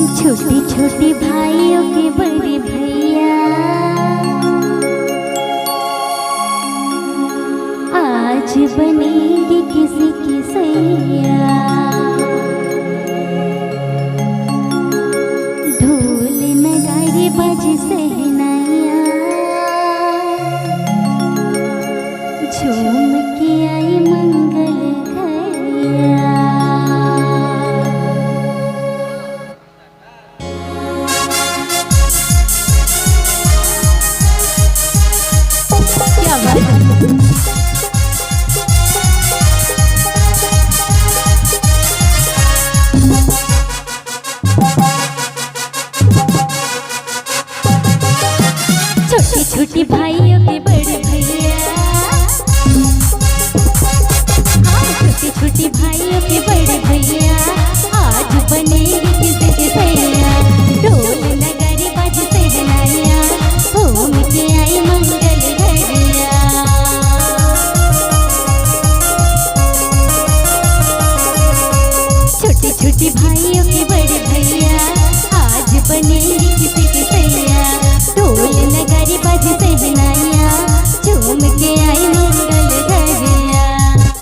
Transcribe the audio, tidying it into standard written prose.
छोटे छोटे भाइयों के बड़े भैया आज बनेंगे किसी की सैया। ढोल नगाड़े बाजे सहनाइया झूम के आई मंगल घड़िया। क्या बात है? छोटे छोटे भाइयों के बड़े भैया, हाँ छोटे छोटे भाइयों के बड़े भैया आज बनेंगे किसी के सैया। ढोल नगाड़े बाजे सहनाइया घूम के आई मंगल घड़िया। छोटे छोटे भाई